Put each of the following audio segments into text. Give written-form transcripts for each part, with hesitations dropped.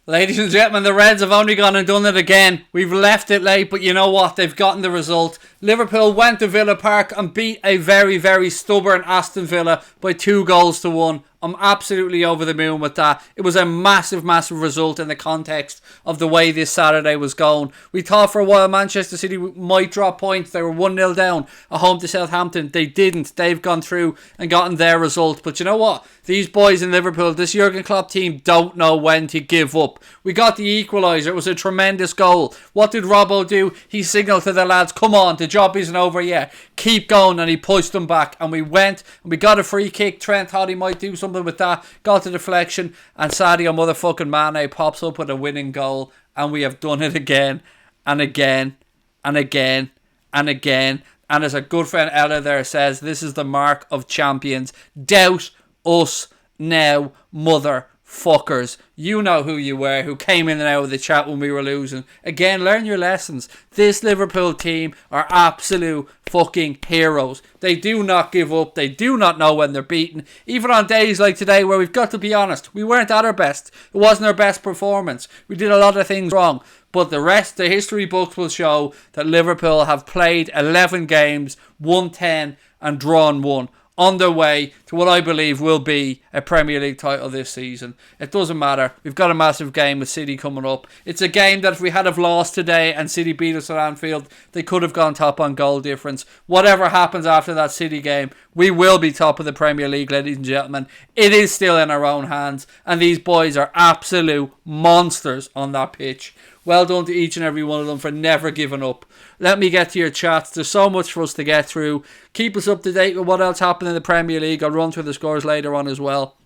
Ladies and gentlemen, the Reds have only gone and done it again. We've left it late, but you know what? They've gotten the result. Liverpool went to Villa Park and beat a very, very stubborn Aston Villa by 2-1. I'm absolutely over the moon with that. It was a massive, massive result in the context of the way this Saturday was going. We thought for a while Manchester City might drop points. They were 1-0 down at home to Southampton. They didn't. They've gone through and gotten their result. But you know what? These boys in Liverpool, this Jurgen Klopp team, don't know when to give up. We got the equaliser. It was a tremendous goal. What did Robbo do? He signalled to the lads, come on, the job isn't over yet. Keep going. And he pushed them back. And we went and we got a free kick. Trent thought he might do something with that. Got the deflection. And Sadio motherfucking Mane pops up with a winning goal. And we have done it again and again and again and again. And as a good friend Ella there says, this is the mark of champions. Doubt us now, motherfuckers. You know who you were, who came in and out of the chat when we were losing. Again, learn your lessons. This Liverpool team are absolute fucking heroes. They do not give up. They do not know when they're beaten. Even on days like today where we've got to be honest, we weren't at our best. It wasn't our best performance. We did a lot of things wrong. But the rest, the history books will show that Liverpool have played 11 games, won 10 and drawn 1. On their way to what I believe will be a Premier League title this season. It doesn't matter. We've got a massive game with City coming up. It's a game that if we had have lost today and City beat us at Anfield, they could have gone top on goal difference. Whatever happens after that City game, we will be top of the Premier League, ladies and gentlemen. It is still in our own hands, and these boys are absolute monsters on that pitch. Well done to each and every one of them for never giving up. Let me get to your chats. There's so much for us to get through. Keep us up to date with what else happened in the Premier League. I'll run through the scores later on as well.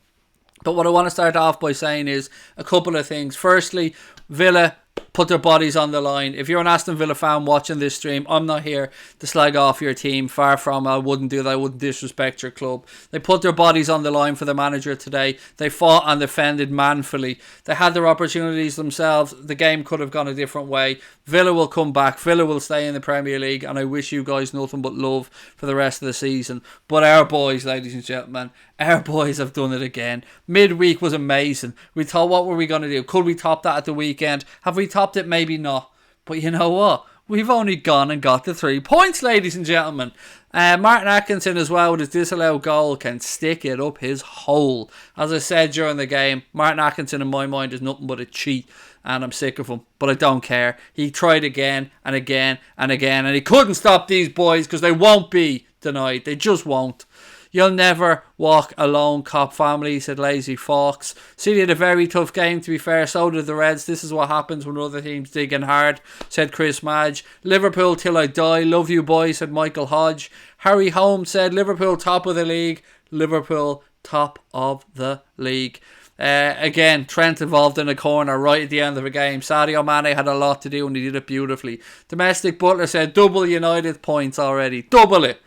But what I want to start off by saying is a couple of things. Firstly, Villa put their bodies on the line. If you're an Aston Villa fan watching this stream, I'm not here to slag off your team. Far from, I wouldn't do that. I wouldn't disrespect your club. They put their bodies on the line for the manager today. They fought and defended manfully. They had their opportunities themselves. The game could have gone a different way. Villa will come back. Villa will stay in the Premier League, and I wish you guys nothing but love for the rest of the season. But our boys, ladies and gentlemen, our boys have done it again. Midweek was amazing. We thought, what were we going to do? Could we top that at the weekend? Have we topped it? Maybe not. But you know what? We've only gone and got the 3 points, ladies and gentlemen. Martin Atkinson as well with his disallowed goal can stick it up his hole. As I said during the game, Martin Atkinson in my mind is nothing but a cheat. And I'm sick of him. But I don't care. He tried again and again and again. And he couldn't stop these boys because they won't be denied. They just won't. You'll never walk alone, Cop family, said Lazy Fox. City had a very tough game, to be fair. So did the Reds. This is what happens when other teams dig in hard, said Chris Madge. Liverpool till I die. Love you, boys, said Michael Hodge. Harry Holmes said Liverpool top of the league. Liverpool top of the league. Again, Trent involved in a corner right at the end of the game. Sadio Mane had a lot to do and he did it beautifully. Domestic Butler said double United points already. Double it.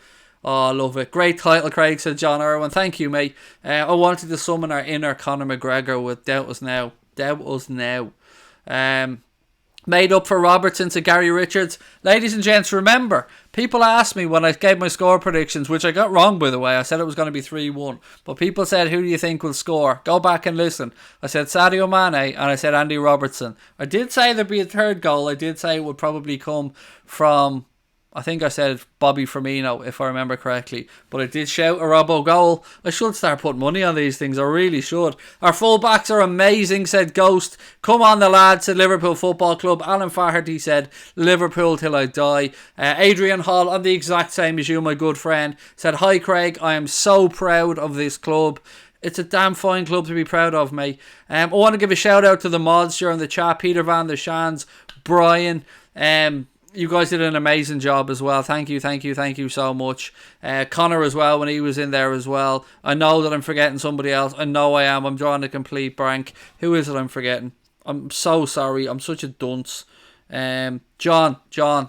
Oh, I love it. Great title, Craig, said John Irwin. Thank you, mate. I wanted to summon our inner Conor McGregor with Doubt Us Now. Doubt Us Now. Made up for Robertson to Gary Richards. Ladies and gents, remember, people asked me when I gave my score predictions, which I got wrong, by the way. I said it was going to be 3-1. But people said, who do you think will score? Go back and listen. I said Sadio Mane and I said Andy Robertson. I did say there'd be a third goal. I did say it would probably come from, I think I said Bobby Firmino, if I remember correctly. But I did shout a Robbo goal. I should start putting money on these things. I really should. Our fullbacks are amazing, said Ghost. Come on the lads, said Liverpool Football Club. Alan Faherty said Liverpool till I die. Adrian Hall, I'm the exact same as you, my good friend, said, hi Craig, I am so proud of this club. It's a damn fine club to be proud of, mate. I want to give a shout out to the mods during the chat. Peter Van der Shans, Brian, you guys did an amazing job as well. Thank you so much. Connor as well, when he was in there as well. I know that I'm forgetting somebody else. I know I am. I'm drawing a complete blank. Who is it I'm forgetting? I'm so sorry. I'm such a dunce. John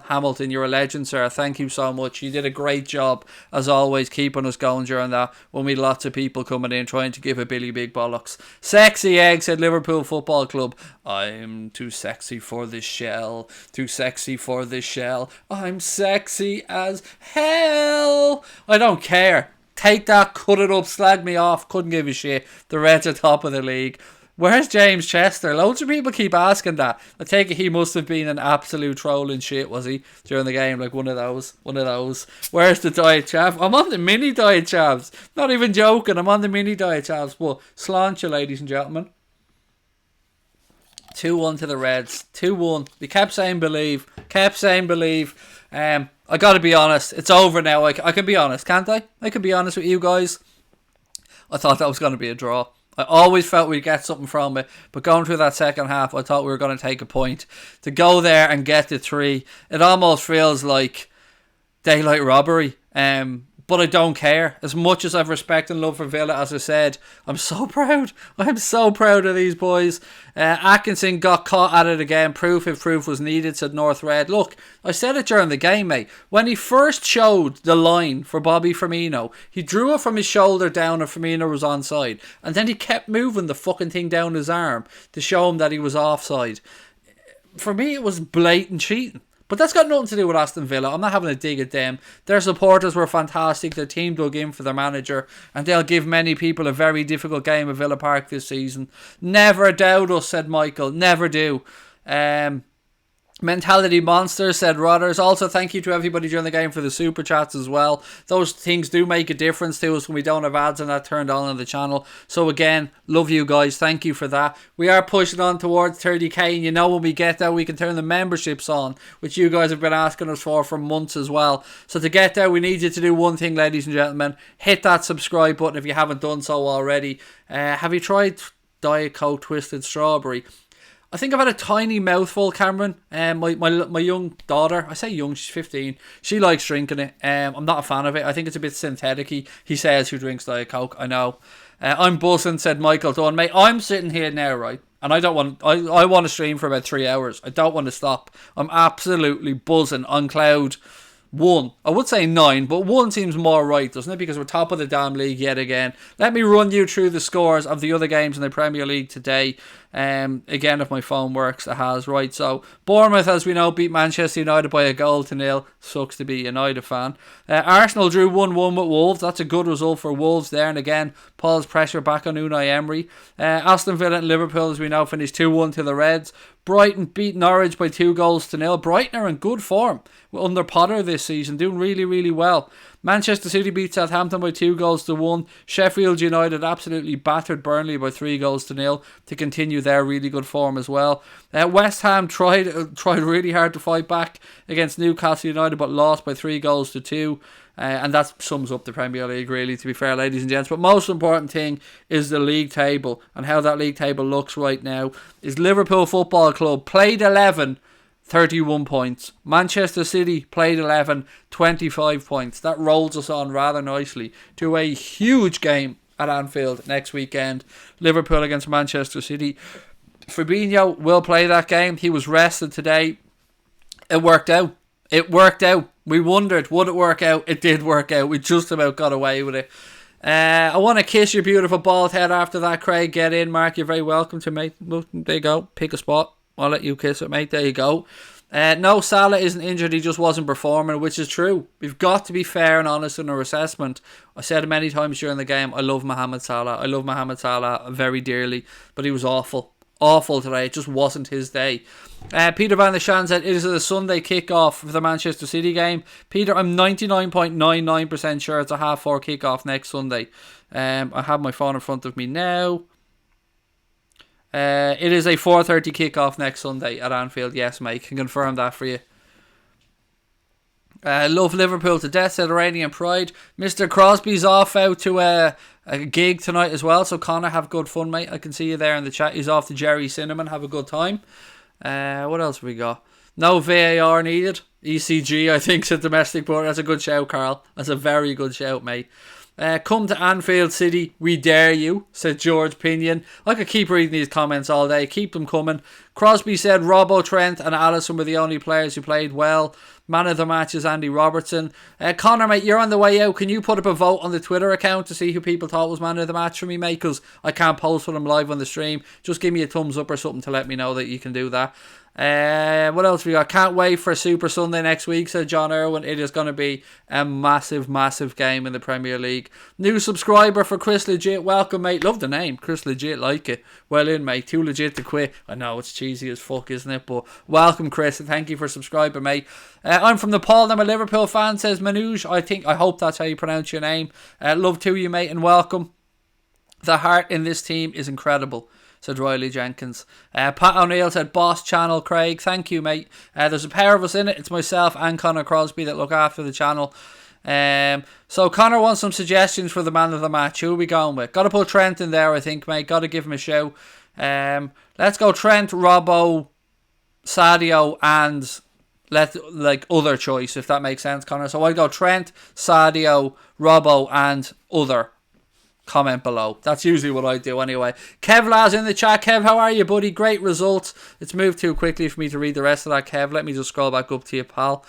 Hamilton, you're a legend, sir. Thank you so much. You did a great job, as always, keeping us going during that when we had lots of people coming in trying to give a Billy Big Bollocks. Sexy Egg, said Liverpool Football Club. I'm too sexy for this shell. Too sexy for this shell. I'm sexy as hell. I don't care. Take that, cut it up, slag me off. Couldn't give a shit. The Reds are top of the league. Where's James Chester? Loads of people keep asking that. I take it he must have been an absolute troll and shit, was he, during the game? Like one of those. Where's the diet chav? I'm on the mini diet chavs. Not even joking. I'm on the mini diet chavs. But slant you, ladies and gentlemen. 2-1 to the Reds. 2-1. They kept saying believe. I gotta be honest. It's over now. I can be honest, can't I? I can be honest with you guys. I thought that was going to be a draw. I always felt we'd get something from it, but going through that second half, I thought we were going to take a point. To go there and get the 3, it almost feels like daylight robbery. But I don't care. As much as I've respect and love for Villa, as I said, I'm so proud. I'm so proud of these boys. Atkinson got caught at it again. Proof if proof was needed, said North Red. Look, I said it during the game, mate. When he first showed the line for Bobby Firmino, he drew it from his shoulder down and Firmino was onside. And then he kept moving the fucking thing down his arm to show him that he was offside. For me, it was blatant cheating. But that's got nothing to do with Aston Villa. I'm not having a dig at them. Their supporters were fantastic. Their team dug in for their manager. And they'll give many people a very difficult game at Villa Park this season. Never doubt us, said Michael. Never do. Mentality Monster, said Rodders. Also, thank you to everybody during the game for the super chats as well. Those things do make a difference to us when we don't have ads and that turned on the channel. So again, love you guys. Thank you for that. We are pushing on towards 30k, and you know when we get there, we can turn the memberships on, which you guys have been asking us for months as well. So to get there, we need you to do one thing, ladies and gentlemen. Hit that subscribe button if you haven't done so already. Have you tried Diet Coke Twisted Strawberry? I think I've had a tiny mouthful, Cameron. My young daughter, I say young, she's 15. She likes drinking it. I'm not a fan of it. I think it's a bit synthetic-y. He says who drinks Diet Coke. I know. I'm buzzing, said Michael Dunn. Mate, I'm sitting here now, right? And I don't want. I want to stream for about 3 hours. I don't want to stop. I'm absolutely buzzing on cloud 1. I would say 9, but 1 seems more right, doesn't it? Because we're top of the damn league yet again. Let me run you through the scores of the other games in the Premier League today. Again, if my phone works, it has, right? So, Bournemouth, as we know, beat Manchester United by 1-0. Sucks to be a United fan. Arsenal drew 1-1 with Wolves. That's a good result for Wolves there. And again, Paul's pressure back on Unai Emery. Aston Villa and Liverpool, as we know, finished 2-1 to the Reds. Brighton beat Norwich by 2-0. Brighton are in good form under Potter this season, doing really, really well. Manchester City beat Southampton by 2-1. Sheffield United absolutely battered Burnley by 3-0 to continue their really good form as well. West Ham tried really hard to fight back against Newcastle United, but lost by 3-2. And that sums up the Premier League, really, to be fair, ladies and gents. But most important thing is the league table, and how that league table looks right now is Liverpool Football Club played 11, 31 points. Manchester City played 11, 25 points. That rolls us on rather nicely to a huge game at Anfield next weekend. Liverpool against Manchester City. Fabinho will play that game. He was rested today. It worked out. We wondered, would it work out? It did work out. We just about got away with it. I want to kiss your beautiful bald head after that, Craig. Get in, Mark. You're very welcome to, mate. There you go. Pick a spot. I'll let you kiss it, mate. There you go. No, Salah isn't injured. He just wasn't performing, which is true. We've got to be fair and honest in our assessment. I said it many times during the game. I love Mohamed Salah. I love Mohamed Salah very dearly, but he was awful. Awful today. It just wasn't his day. Peter Van der Shan said, it is a Sunday kickoff for the Manchester City game. Peter, I'm 99.99% sure it's a 4:30 kickoff next Sunday. I have my phone in front of me now. It is a 4:30 kickoff next Sunday at Anfield. Yes, mate, can confirm that for you. Love Liverpool to death, said Iranian Pride. Mr. Crosby's off out to a gig tonight as well, so Connor, have good fun, mate. I can see you there in the chat. He's off to Jerry Cinnamon. Have a good time. What else have we got? No VAR needed. ECG, I think, said domestic, but that's a good shout, Carl. That's a very good shout, mate. Come to Anfield City, we dare you, said George Pinion. I could keep reading these comments all day. Keep them coming. Crosby said Robbo, Trent and Allison were the only players who played well. Man of the match is Andy Robertson. Connor, mate, you're on the way out. Can you put up a vote on the Twitter account to see who people thought was man of the match for me, mate? Because I can't post for them live on the stream. Just give me a thumbs up or something to let me know that you can do that. What else we got? Can't wait for Super Sunday next week, said John Irwin. It is going to be a massive, massive game in the Premier League. New subscriber for Chris Legit. Welcome, mate. Love the name. Chris Legit, like it. Well in, mate. Too legit to quit. I know, it's cheesy as fuck, isn't it? But welcome, Chris, and thank you for subscribing, mate. I'm from Nepal. I'm a Liverpool fan, says Manoj. I hope that's how you pronounce your name. Love to you, mate, and welcome. The heart in this team is incredible, said Riley Jenkins. Pat O'Neill said, boss channel, Craig. Thank you, mate. There's a pair of us in it. It's myself and Connor Crosby that look after the channel. So Connor wants some suggestions for the man of the match. Who are we going with? Got to put Trent in there, I think, mate. Got to give him a show. Let's go Trent, Robbo, Sadio, and other choice, if that makes sense, Connor. So I go Trent, Sadio, Robbo, and other. Comment below. That's usually what I do anyway. Kev Laz in the chat. Kev, how are you, buddy? Great results. It's moved too quickly for me to read the rest of that, Kev. Let me just scroll back up to you, pal.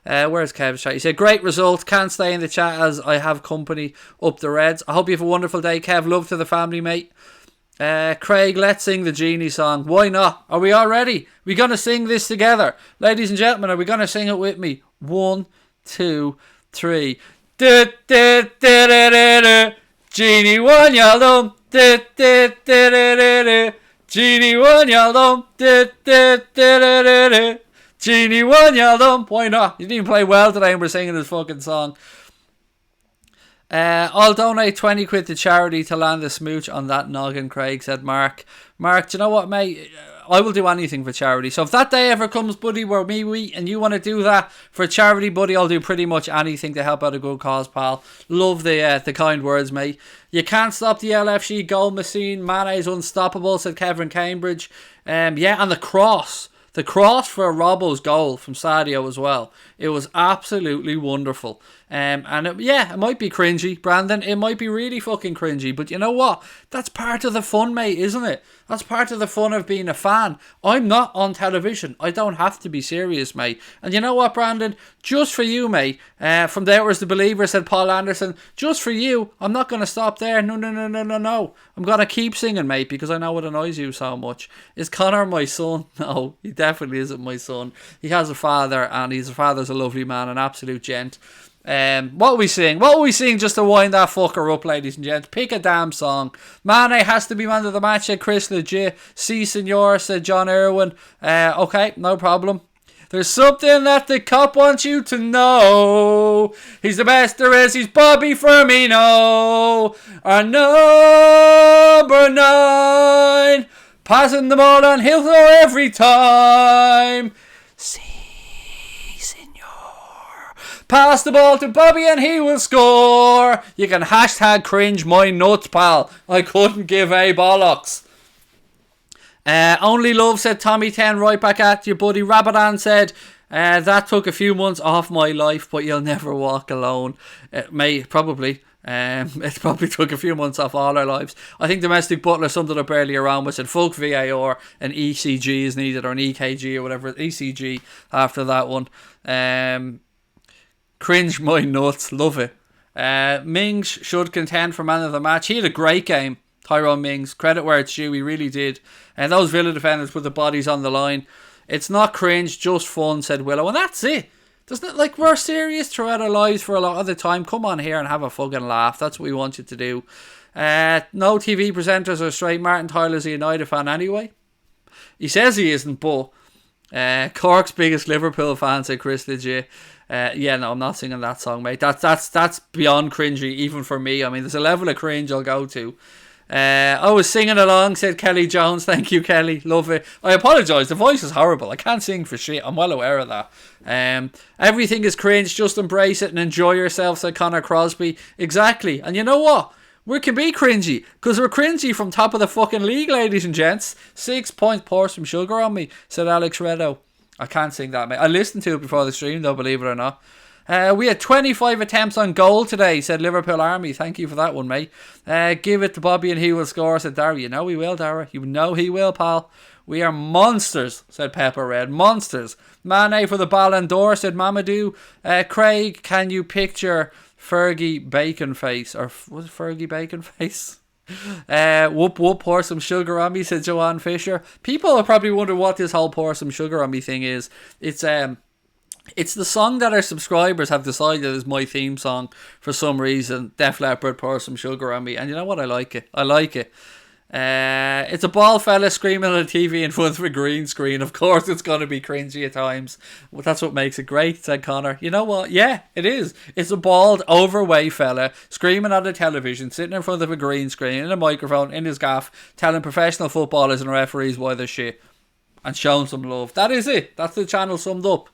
Where's Kev's chat? He said, great result. Can't stay in the chat as I have company up the Reds. I hope you have a wonderful day, Kev. Love to the family, mate. Craig, let's sing the Genie song. Why not? Are we all ready? We're going to sing this together. Ladies and gentlemen, are we going to sing it with me? 1, 2, 3. Genie one yaldum, Genie one yaldum, Genie one yaldum. Why not? You didn't play well today and we're singing this fucking song. I'll donate 20 quid to charity to land a smooch on that noggin, Craig, said Mark. Mark, do you know what, mate? I will do anything for charity. So if that day ever comes, buddy, where we and you want to do that for charity, buddy, I'll do pretty much anything to help out a good cause, pal. Love the kind words, mate. You can't stop the LFC goal machine. Mane's unstoppable, said Kevin Cambridge. Yeah, and the cross. The cross for Robbo's goal from Sadio as well. It was absolutely wonderful. And it might be cringy, Brandon. It might be really fucking cringy. But you know what? That's part of the fun, mate, isn't it? That's part of the fun of being a fan. I'm not on television. I don't have to be serious, mate. And you know what, Brandon? Just for you, mate. From there was the believer, said Paul Anderson. Just for you, I'm not going to stop there. No. I'm going to keep singing, mate, because I know it annoys you so much. Is Connor my son? No, he definitely isn't my son. He has a father, and his father's a lovely man, an absolute gent. What will we sing? What will we sing just to wind that fucker up, ladies and gents? Pick a damn song. Mane has to be man of the match, said Chris Legit. Si, senor, said John Irwin. Okay, no problem. There's something that the cop wants you to know. He's the best there is. He's Bobby Firmino. Our number 9. Passing the ball on, he'll throw every time. Pass the ball to Bobby and he will score. You can hashtag cringe my nuts, pal. I couldn't give a bollocks. Only love, said Tommy 10, right back at you, buddy. Rabadan said, that took a few months off my life, but you'll never walk alone. Probably. It probably took a few months off all our lives. I think Domestic Butler summed it up earlier on with said fuck VAR, an ECG is needed, or an EKG or whatever. ECG after that one. Cringe my nuts, love it. Mings should contend for man of the match. He had a great game, Tyrone Mings. Credit where it's due, he really did. And those Villa defenders put the bodies on the line. It's not cringe, just fun, said Willow. And that's it. Doesn't it, like, we're serious throughout our lives for a lot of the time. Come on here and have a fucking laugh. That's what we want you to do. No TV presenters are straight. Martin Tyler's a United fan anyway. He says he isn't, but Cork's biggest Liverpool fan, said Chris Legit. No, I'm not singing that song, mate. That's beyond cringy, even for me. I mean, there's a level of cringe I'll go to. I was singing along, said Kelly Jones. Thank you, Kelly. Love it. I apologise. The voice is horrible. I can't sing for shit. I'm well aware of that. Everything is cringe. Just embrace it and enjoy yourself, said Connor Crosby. Exactly. And you know what? We can be cringy, because we're cringy from top of the fucking league, ladies and gents. 6 points, pour some sugar on me, said Alex Reddo. I can't sing that, mate. I listened to it before the stream, though, believe it or not. We had 25 attempts on goal today, said Liverpool Army. Thank you for that one, mate. Give it to Bobby and he will score, said Dara. You know he will, Dara. You know he will, pal. We are monsters, said Pepper Red. Monsters. Mane for the Ballon d'Or, said Mamadou. Craig, can you picture Fergie Bacon Face? Or was it Fergie Bacon Face? Whoop whoop, pour some sugar on me, said Joanne Fisher. People will probably wonder what this whole pour some sugar on me thing is. It's the song that our subscribers have decided is my theme song for some reason. Def Leppard, pour some sugar on me. And you know what? I like it. I like it. It's a bald fella screaming on a TV in front of a green screen. Of course it's going to be cringy at times. Well, that's what makes it great, said Connor. You know what? Yeah, it is. It's a bald, overweight fella screaming on the television, sitting in front of a green screen, in a microphone, in his gaff, telling professional footballers and referees why they're shit. And showing some love. That is it. That's the channel summed up.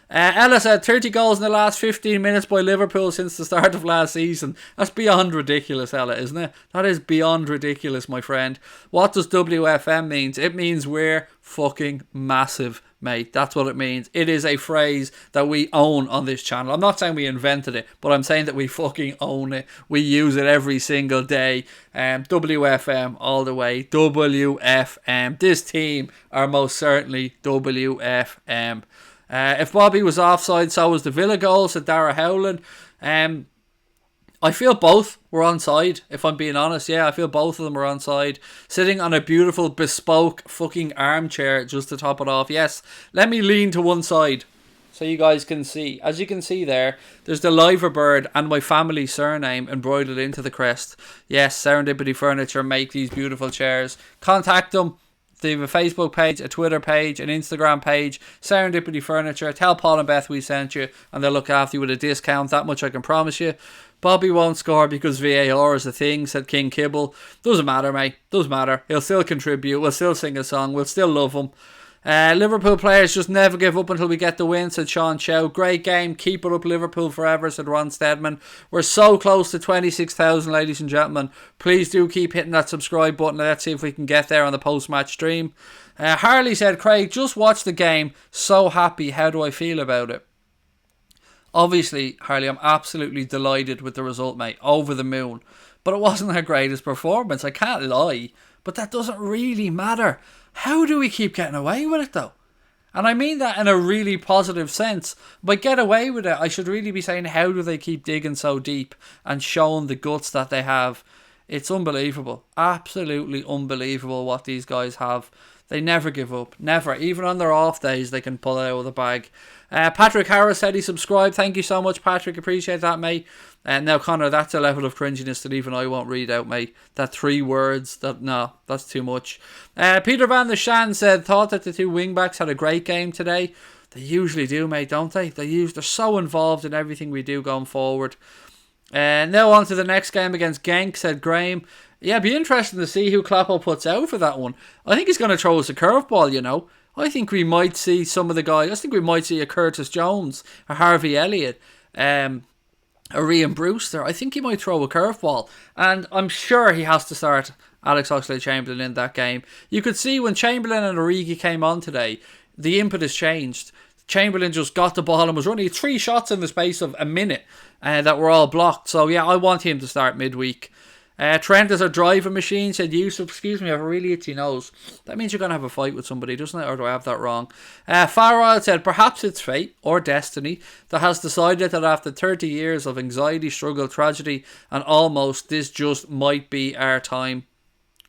Ella said 30 goals in the last 15 minutes by Liverpool since the start of last season. That's beyond ridiculous, Ella, isn't it? That is beyond ridiculous, my friend. What does WFM mean? It means we're fucking massive, mate. That's what it means. It is a phrase that we own on this channel. I'm not saying we invented it, but I'm saying that we fucking own it. We use it every single day. WFM all the way. WFM. This team are most certainly WFM. If Bobby was offside, so was the Villa goal, said Dara Howland. I feel both were onside, if I'm being honest. Yeah, I feel both of them were onside. Sitting on a beautiful, bespoke fucking armchair just to top it off. Yes, let me lean to one side so you guys can see. As you can see there, there's the liver bird and my family surname embroidered into the crest. Yes, Serendipity Furniture make these beautiful chairs. Contact them. They have a Facebook page, a Twitter page, an Instagram page, Serendipity Furniture. Tell Paul and Beth we sent you and they'll look after you with a discount. That much I can promise you. Bobby won't score because VAR is a thing, said King Kibble. Doesn't matter, mate. Doesn't matter. He'll still contribute. We'll still sing a song. We'll still love him. Liverpool players just never give up until we get the win, said Sean Chow. Great game. Keep it up, Liverpool forever, said Ron Stedman. We're so close to 26,000, ladies and gentlemen. Please do keep hitting that subscribe button. Let's see if we can get there on the post-match stream. Harley said, Craig, just watch the game. So happy. How do I feel about it? Obviously, Harley, I'm absolutely delighted with the result, mate. Over the moon. But it wasn't our greatest performance. I can't lie. But that doesn't really matter. How do we keep getting away with it, though? And I mean that in a really positive sense. By get away with it, I should really be saying, how do they keep digging so deep and showing the guts that they have? It's unbelievable. Absolutely unbelievable what these guys have. They never give up. Never. Even on their off days, they can pull it out of the bag. Patrick Harris said he subscribed. Thank you so much, Patrick. Appreciate that, mate. Now, Connor, that's a level of cringiness that even I won't read out, mate. That 3 words, no, that's too much. Peter Van der Shan said, thought that the 2 wingbacks had a great game today. They usually do, mate, don't they? They're so involved in everything we do going forward. Now on to the next game against Genk, said Graham. Yeah, it'd be interesting to see who Kloppo puts out for that one. I think he's going to throw us a curveball, you know. I think we might see some of the guys. I think we might see a Curtis Jones, a Harvey Elliott, a Ryan Brewster. I think he might throw a curveball. And I'm sure he has to start Alex Oxlade-Chamberlain in that game. You could see when Chamberlain and Origi came on today, the impetus changed. Chamberlain just got the ball and was running 3 shots in the space of a minute that were all blocked. So yeah, I want him to start midweek. Trent is a driving machine, said Yusuf. Excuse me, I have a really itchy nose. That means you're going to have a fight with somebody, doesn't it? Or do I have that wrong? Farrell said, perhaps it's fate or destiny that has decided that after 30 years of anxiety, struggle, tragedy, and almost, this just might be our time.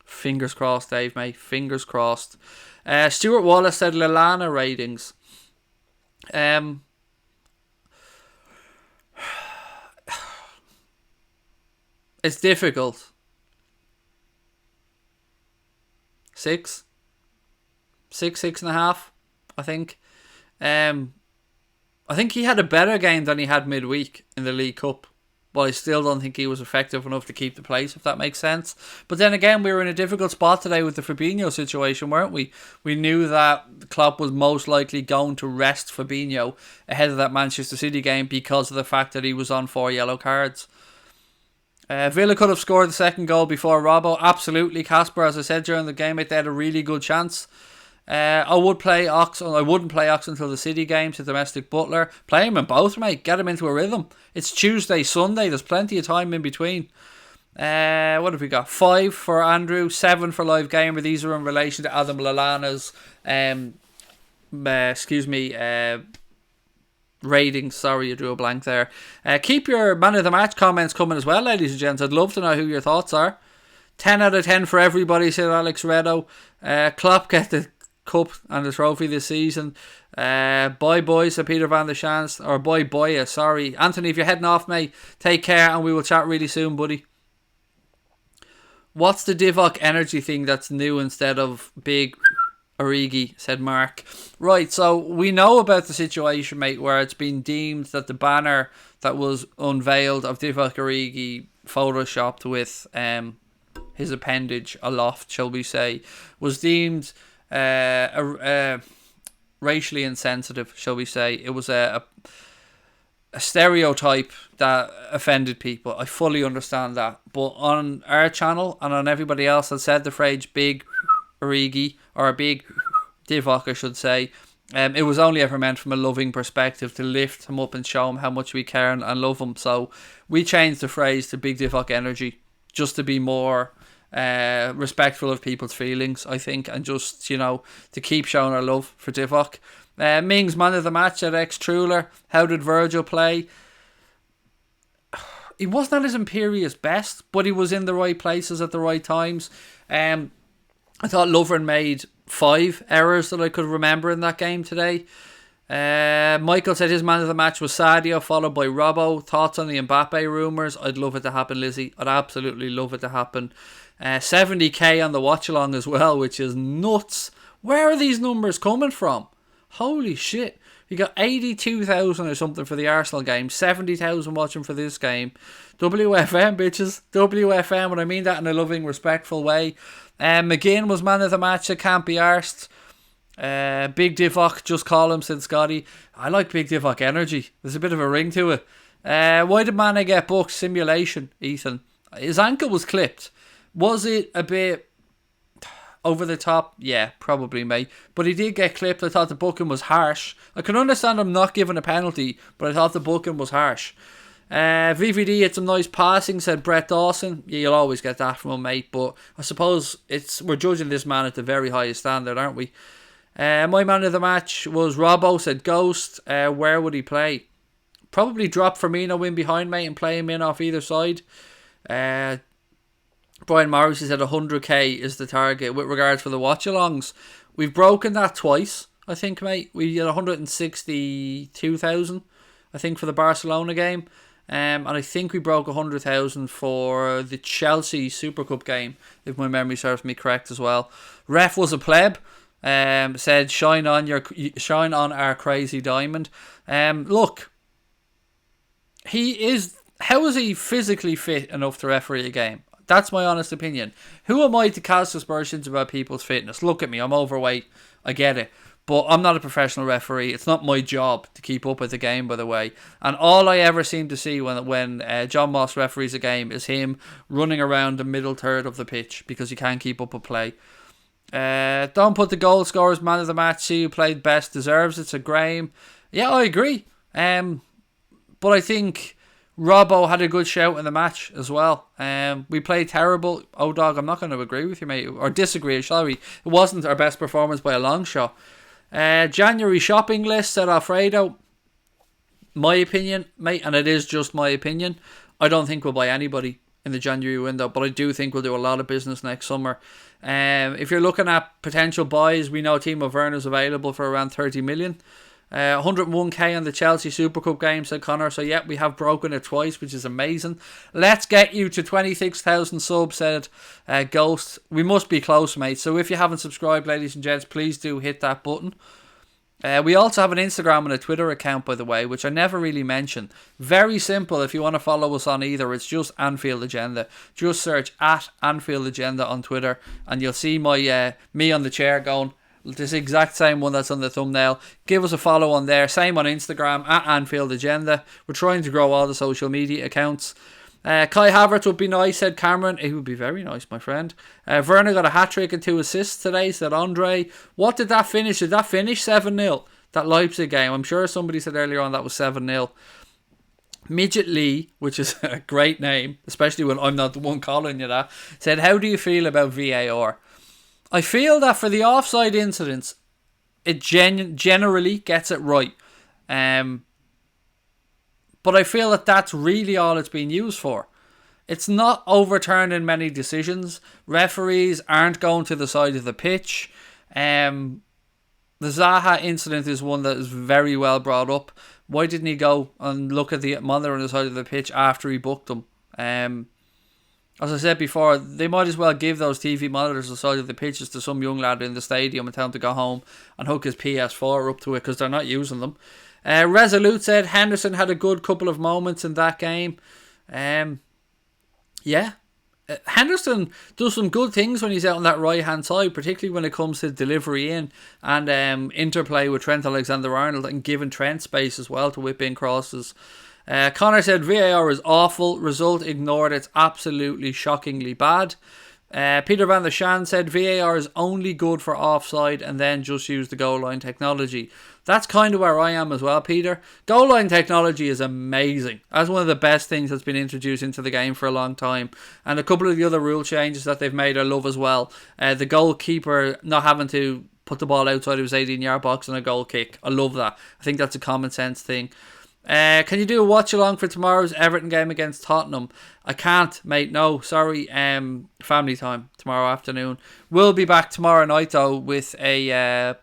Fingers crossed, Dave, mate. Fingers crossed. Stuart Wallace said, Lallana ratings. It's difficult. 6, 6.5, I think. I think he had a better game than he had midweek in the League Cup. But I still don't think he was effective enough to keep the place, if that makes sense. But then again, we were in a difficult spot today with the Fabinho situation, weren't we? We knew that Klopp was most likely going to rest Fabinho ahead of that Manchester City game because of the fact that he was on 4 yellow cards. Villa could have scored the second goal before Robbo. Absolutely, Casper. As I said during the game, they had a really good chance. I would play Ox. I wouldn't play Ox until the City games, the domestic butler. Play him in both, mate. Get him into a rhythm. It's Tuesday, Sunday. There's plenty of time in between. What have we got? 5 for Andrew, 7 for Live Gamer. These are in relation to Adam Lallana's ratings. Sorry, you drew a blank there. Keep your man of the match comments coming as well, ladies and gents. I'd love to know who your thoughts are. 10 out of 10 for everybody, said Alex Reddo. Klopp get the cup and the trophy this season. Bye boys, said Peter Van der Shans. Or bye boy, sorry. Anthony, if you're heading off, mate, take care and we will chat really soon, buddy. What's the Divock energy thing that's new instead of big Origi, said Mark. Right, so we know about the situation, mate, where it's been deemed that the banner that was unveiled of Divock Origi photoshopped with his appendage aloft, shall we say, was deemed racially insensitive, shall we say. It was a stereotype that offended people. I fully understand that. But on our channel and on everybody else that said the phrase big Origi, or big Divock I should say, it was only ever meant from a loving perspective to lift him up and show him how much we care and love him. So we changed the phrase to big Divock energy just to be more respectful of people's feelings, I think, and just, you know, to keep showing our love for Divock. Ming's man of the match at X-Truler. How did Virgil play? He wasn't at his imperious best, but he was in the right places at the right times. I thought Lovren made 5 errors that I could remember in that game today. Michael said his man of the match was Sadio, followed by Robbo. Thoughts on the Mbappe rumours? I'd love it to happen, Lizzie. I'd absolutely love it to happen. 70k on the watch-along as well, which is nuts. Where are these numbers coming from? Holy shit. You got 82,000 or something for the Arsenal game, 70,000 watching for this game. WFM, bitches. WFM, and I mean that in a loving, respectful way. McGinn was man of the match. It can't be arsed. Big Divock, just call him, said Scotty. I like Big Divock energy. There's a bit of a ring to it. Why did Mane get booked? Simulation, Ethan. His ankle was clipped. Was it a bit over the top? Yeah, probably, mate. But he did get clipped. I thought the booking was harsh. I can understand him not giving a penalty, but I thought the booking was harsh. VVD had some nice passing, said Brett Dawson. Yeah, you'll always get that from him, mate. But I suppose we're judging this man at the very highest standard, aren't we? My man of the match was Robbo, said Ghost. Where would he play? Probably drop Firmino in behind, mate, and play him in off either side. Brian Morrissey said 100k is the target with regards for the watch-alongs. We've broken that twice, I think, mate. We did 162,000, I think, for the Barcelona game. And I think we broke 100,000 for the Chelsea Super Cup game, if my memory serves me correct as well. Ref was a pleb. Said shine on our crazy diamond. Look, how is he physically fit enough to referee a game? That's my honest opinion. Who am I to cast aspersions about people's fitness? Look at me, I'm overweight, I get it, but I'm not a professional referee. It's not my job to keep up with the game, by the way. And all I ever seem to see when John Moss referees a game is him running around the middle third of the pitch because he can't keep up with play. Don't put the goal scorers man of the match. See who played best deserves it. So Graham, yeah, I agree. But I think Robbo had a good shout in the match as well. We played terrible. Oh dog, I'm not going to agree with you, mate, or disagree. Sorry, it wasn't our best performance by a long shot. January shopping list, said Alfredo. My opinion, mate, and it is just my opinion. I don't think we'll buy anybody in the January window, but I do think we'll do a lot of business next summer. If you're looking at potential buys, we know Timo Werner's available for around 30 million. 101k on the Chelsea Super Cup game, said Connor. So yeah, we have broken it twice, which is amazing. Let's get you to 26,000 subs, said Ghost. We must be close, mate. So if you haven't subscribed, ladies and gents, please do hit that button. We also have an Instagram and a Twitter account, by the way, which I never really mention. Very simple. If you want to follow us on either, it's just Anfield Agenda. Just search at Anfield Agenda on Twitter and you'll see my me on the chair going, this exact same one that's on the thumbnail. Give us a follow on there. Same on Instagram at Anfield Agenda. We're trying to grow all the social media accounts. Kai Havertz would be nice, said Cameron. It would be very nice, my friend. Werner got a hat-trick and 2 assists today, said Andre. What did that finish? Did that finish 7-0? That Leipzig game. I'm sure somebody said earlier on that was 7-0. Midget Lee, which is a great name, especially when I'm not the one calling you that, said, how do you feel about VAR? I feel that for the offside incidents, it generally gets it right. But I feel that that's really all it's been used for. It's not overturning many decisions. Referees aren't going to the side of the pitch. The Zaha incident is one that is very well brought up. Why didn't he go and look at the monitor on the side of the pitch after he booked him? As I said before, they might as well give those TV monitors the side of the pitches to some young lad in the stadium and tell him to go home and hook his PS4 up to it because they're not using them. Resolute said Henderson had a good couple of moments in that game. Henderson does some good things when he's out on that right hand side, particularly when it comes to delivery in and interplay with Trent Alexander-Arnold and giving Trent space as well to whip in crosses. Connor said VAR is awful, result ignored, it's absolutely shockingly bad. Peter Van der Shan said VAR is only good for offside and then just use the goal line technology. That's kind of where I am as well, Peter. Goal line technology is amazing. That's one of the best things that's been introduced into the game for a long time. And a couple of the other rule changes that they've made I love as well. The goalkeeper not having to put the ball outside of his 18-yard box on a goal kick. I love that. I think that's a common sense thing. Can you do a watch along for tomorrow's Everton game against Tottenham? I can't, mate. No, sorry. Family time tomorrow afternoon. We'll be back tomorrow night though with a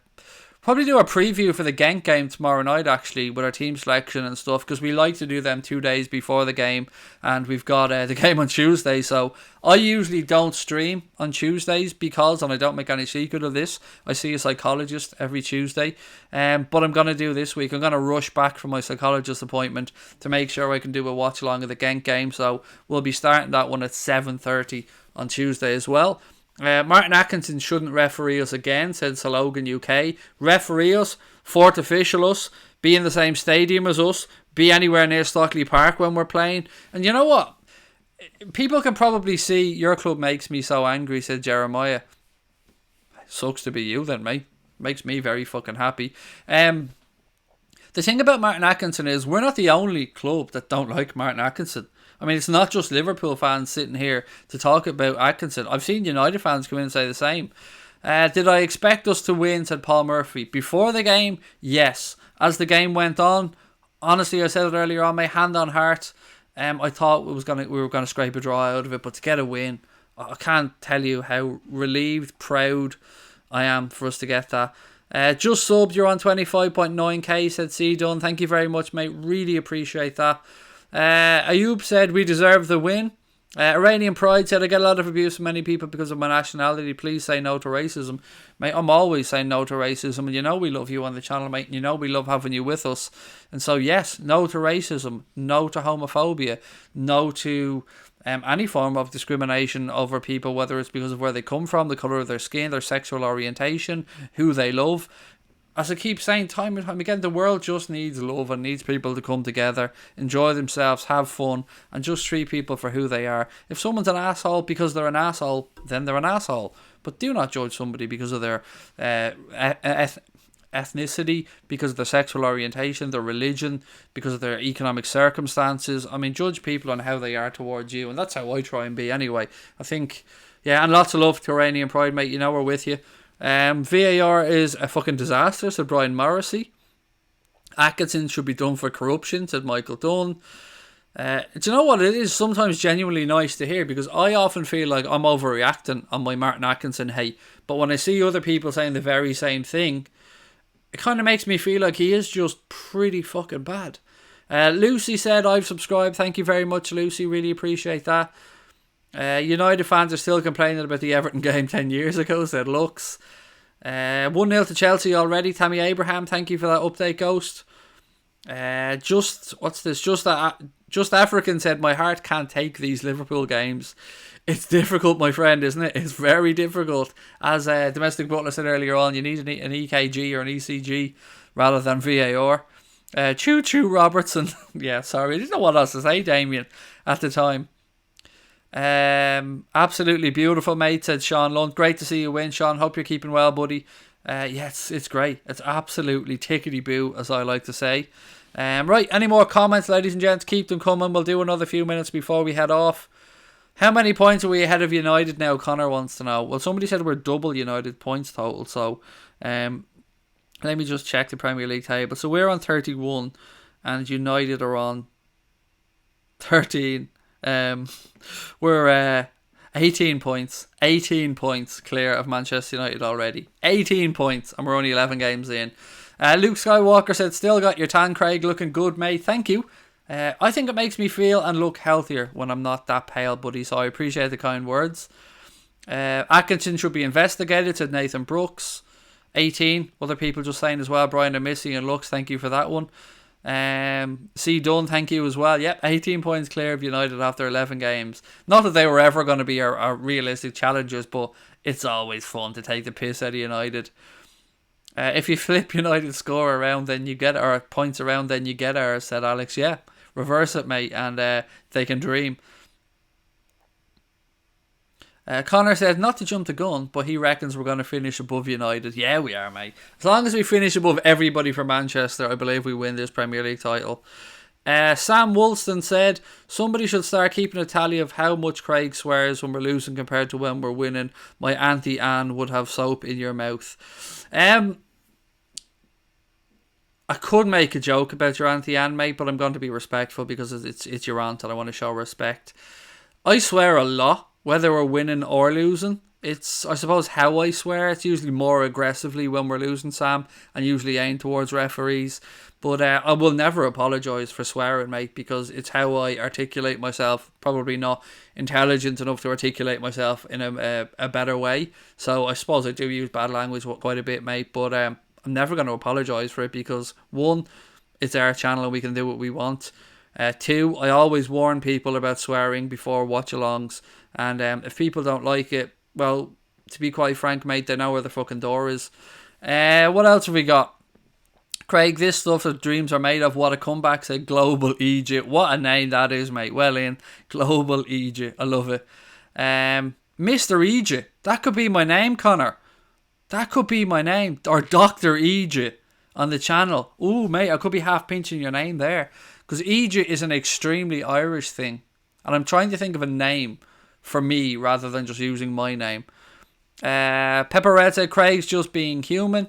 probably do a preview for the Genk game tomorrow night actually with our team selection and stuff because we like to do them 2 days before the game and we've got the game on Tuesday. So I usually don't stream on Tuesdays because, and I don't make any secret of this, I see a psychologist every Tuesday. But I'm going to do this week. I'm going to rush back from my psychologist appointment to make sure I can do a watch along of the Genk game. So we'll be starting that one at 7:30 on Tuesday as well. Martin Atkinson shouldn't referee us again, said Slogan UK. Referee us, fourth official us, be in the same stadium as us, be anywhere near Stockley Park when we're playing. And you know what? People can probably see your club makes me so angry, said Jeremiah. Sucks to be you then, mate. Makes me very fucking happy. The thing about Martin Atkinson is we're not the only club that don't like Martin Atkinson. I mean, it's not just Liverpool fans sitting here to talk about Atkinson. I've seen United fans come in and say the same. Did I expect us to win, said Paul Murphy. Before the game, yes. As the game went on, honestly, I said it earlier on, my hand on heart, I thought we were gonna scrape a draw out of it, but to get a win, I can't tell you how relieved, proud I am for us to get that. Just subbed, you're on 25.9k, said C Dunn. Thank you very much, mate. Really appreciate that. Ayub said we deserve the win. Iranian Pride said I get a lot of abuse from many people because of my nationality. Please say no to racism. Mate, I'm always saying no to racism, and you know we love you on the channel, mate, and you know we love having you with us. And so yes, no to racism, no to homophobia, no to any form of discrimination over people, whether it's because of where they come from, the colour of their skin, their sexual orientation, who they love. As I keep saying time and time again, the world just needs love and needs people to come together, enjoy themselves, have fun, and just treat people for who they are. If someone's an asshole because they're an asshole, then they're an asshole. But do not judge somebody because of their ethnicity, because of their sexual orientation, their religion, because of their economic circumstances. I mean, judge people on how they are towards you, and that's how I try and be anyway. I think, yeah, and lots of love to Iranian Pride, mate. You know we're with you. VAR is a fucking disaster, said Brian Morrissey. Atkinson should be done for corruption, said Michael Dunn. Do you know what? It is sometimes genuinely nice to hear because I often feel like I'm overreacting on my Martin Atkinson hate. But when I see other people saying the very same thing, it kind of makes me feel like he is just pretty fucking bad. Lucy said, I've subscribed. Thank you very much, Lucy. Really appreciate that. United fans are still complaining about the Everton game 10 years ago, said Lux. 1-0 to Chelsea already. Tammy Abraham, thank you for that update, Ghost. Just African said, my heart can't take these Liverpool games. It's difficult, my friend, isn't it? It's very difficult. As Domestic Butler said earlier on, you need an EKG or an ECG rather than VAR. Choo choo Robertson. Yeah, sorry. I didn't know what else to say, Damien, at the time. Absolutely beautiful, mate, said Sean Lunt. Great to see you win, Sean. Hope you're keeping well, buddy. Yes, it's great. It's absolutely tickety-boo, as I like to say. Right, any more comments, ladies and gents? Keep them coming. We'll do another few minutes before we head off. How many points are we ahead of United now? Connor wants to know. Well, somebody said we're double United points total, so let me just check the Premier League table. So we're on 31 and United are on 13. We're 18 points. 18 points clear of Manchester United already. 18 points and we're only 11 games in. Luke Skywalker said, still got your tan, Craig. Looking good, mate. Thank you. I think it makes me feel and look healthier when I'm not that pale, buddy. So I appreciate the kind words. Atkinson should be investigated, said Nathan Brooks. 18. Other people just saying as well. Brian and Missy and Lux, thank you for that one. C. Dunn, thank you as well. Yep, 18 points clear of United after 11 games. Not that they were ever going to be our realistic challengers, but it's always fun to take the piss out of United. If you flip United score around, then you get our points around, then you get ours, said Alex. Yeah, reverse it, mate, and they can dream. Connor said, not to jump the gun, but he reckons we're going to finish above United. Yeah, we are, mate. As long as we finish above everybody from Manchester, I believe we win this Premier League title. Sam Woolston said, somebody should start keeping a tally of how much Craig swears when we're losing compared to when we're winning. My Auntie Anne would have soap in your mouth. I could make a joke about your Auntie Anne, mate, but I'm going to be respectful because it's your aunt and I want to show respect. I swear a lot, whether we're winning or losing. It's, I suppose, how I swear. It's usually more aggressively when we're losing, Sam, and usually aimed towards referees. But I will never apologise for swearing, mate, because it's how I articulate myself. Probably not intelligent enough to articulate myself in a better way. So I suppose I do use bad language quite a bit, mate. But I'm never going to apologise for it because, one, it's our channel and we can do what we want. Two, I always warn people about swearing before watch-alongs. And if people don't like it, well, to be quite frank, mate, they know where the fucking door is. What else have we got? Craig, this stuff that dreams are made of. What a comeback, said Global Egypt. What a name that is, mate. Well in. Global Egypt. I love it. Mr. Egypt. That could be my name, Connor. That could be my name. Or Dr. Egypt on the channel. Ooh, mate, I could be half pinching your name there. Because Egypt is an extremely Irish thing. And I'm trying to think of a name for me rather than just using my name. Pepper Red said Craig's just being human.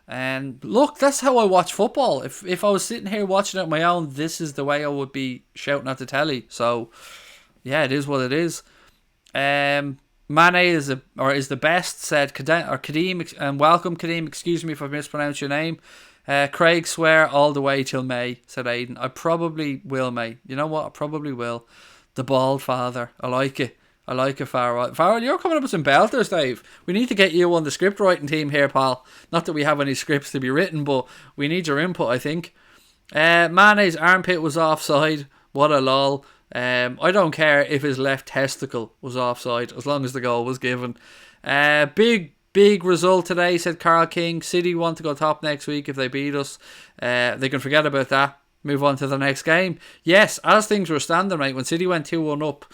And look, that's how I watch football. If I was sitting here watching it on my own, this is the way I would be shouting at the telly. So, yeah, it is what it is. Mane is the best, said Kadeem, and welcome Kadeem. Excuse me if I mispronounced your name. Craig, swear all the way till May, said Aidan. I probably will, mate. You know what? I probably will. The bald father. I like it. I like it, Farrell. Farrell, you're coming up with some belters, Dave. We need to get you on the script writing team here, pal. Not that we have any scripts to be written, but we need your input, I think. Mane's armpit was offside. What a lol. I don't care if his left testicle was offside, as long as the goal was given. Big result today, said Carl King. City want to go top next week if they beat us. They can forget about that. Move on to the next game. Yes, as things were standing, mate, when City went 2-1 up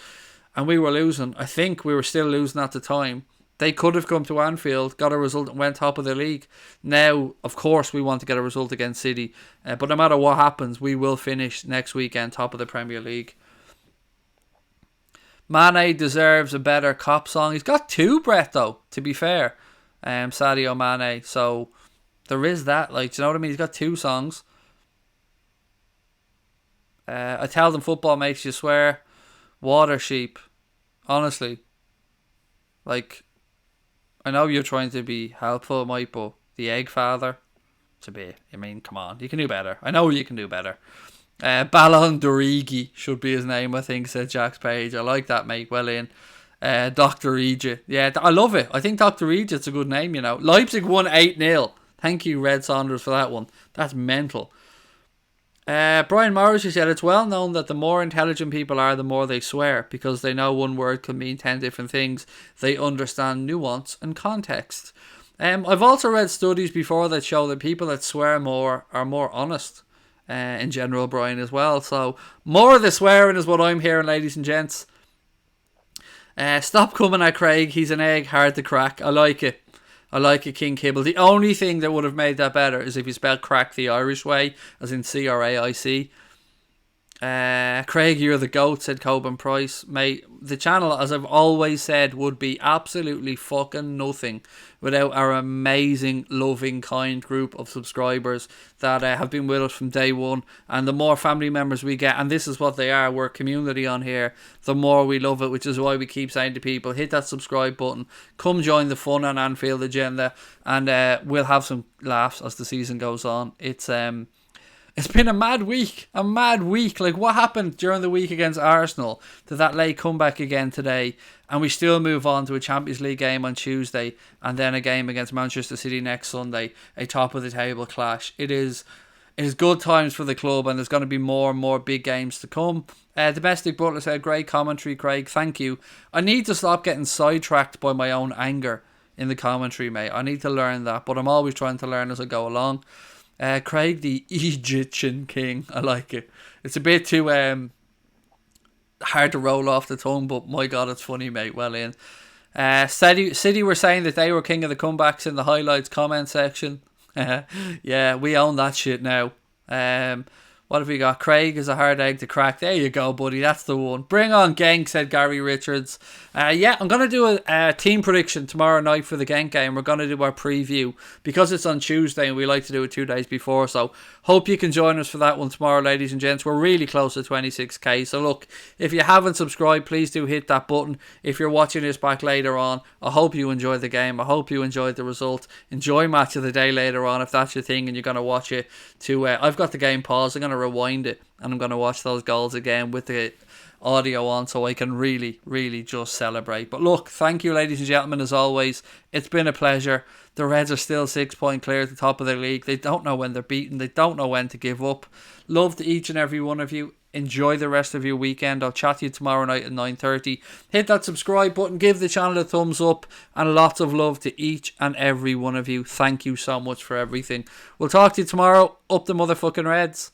and we were losing, I think we were still losing at the time. They could have come to Anfield, got a result and went top of the league. Now, of course, we want to get a result against City. But no matter what happens, we will finish next weekend top of the Premier League. Mane deserves a better cop song. He's got two, Brett, though, to be fair. Sadio Mane. So, there is that. Like, do you know what I mean? He's got two songs. I tell them football makes you swear. Water sheep. Honestly. Like, I know you're trying to be helpful, Mike, but the egg father, it's a bit, I mean, come on, you can do better. I know you can do better. Ballon d'Origi should be his name, I think, said Jack's Page. I like that, mate. Well in. Dr. Egypt. Yeah, I love it. I think Dr. Egypt's a good name, you know. Leipzig won 8-0. Thank you, Red Saunders, for that one. That's mental. Brian Morrissey said, it's well known that the more intelligent people are, the more they swear, because they know one word can mean 10 different things. They understand nuance and context. I've also read studies before that show that people that swear more are more honest. in general, Brian, as well. So more of the swearing is what I'm hearing, ladies and gents. Stop coming at Craig. He's an egg, hard to crack. I like it. I like it, King Kibble. The only thing that would have made that better is if you spelled crack the Irish way, as in Craic. Craig, you're the GOAT, said Coben Price. Mate, the channel, as I've always said, would be absolutely fucking nothing without our amazing, loving, kind group of subscribers that have been with us from day one. And the more family members we get, and this is what they are, we're a community on here, the more we love it, which is why we keep saying to people, hit that subscribe button, come join the fun on Anfield agenda, and we'll have some laughs as the season goes on. It's been a mad week. Like, what happened during the week against Arsenal? Did that late comeback again today? And we still move on to a Champions League game on Tuesday, and then a game against Manchester City next Sunday, a top of the table clash. It is good times for the club, and there's going to be more and more big games to come. Domestic Butler said, great commentary, Craig. Thank you. I need to stop getting sidetracked by my own anger in the commentary, mate. I need to learn that, but I'm always trying to learn as I go along. Craig, the Egyptian king. I like it. It's a bit too hard to roll off the tongue, but my God, it's funny, mate. Well in. City were saying that they were king of the comebacks in the highlights comment section. Yeah, we own that shit now. What have we got? Craig is a hard egg to crack. There you go, buddy. That's the one. Bring on Genk, said Gary Richards. Yeah, I'm going to do a team prediction tomorrow night for the Genk game. We're going to do our preview because it's on Tuesday and we like to do it 2 days before. So hope you can join us for that one tomorrow, ladies and gents. We're really close to 26k. So look, if you haven't subscribed, please do hit that button. If you're watching this back later on, I hope you enjoyed the game. I hope you enjoyed the result. Enjoy match of the day later on if that's your thing and you're going to watch it. I've got the game paused. I'm going to rewind it and I'm going to watch those goals again with the audio on so I can really, really just celebrate. But look, thank you, ladies and gentlemen, as always. It's been a pleasure. The Reds are still 6 point clear at the top of their league. They don't know when they're beaten. They don't know when to give up. Love to each and every one of you. Enjoy the rest of your weekend. I'll chat to you tomorrow night at 9:30. Hit that subscribe button. Give the channel a thumbs up. And lots of love to each and every one of you. Thank you so much for everything. We'll talk to you tomorrow. Up the motherfucking Reds.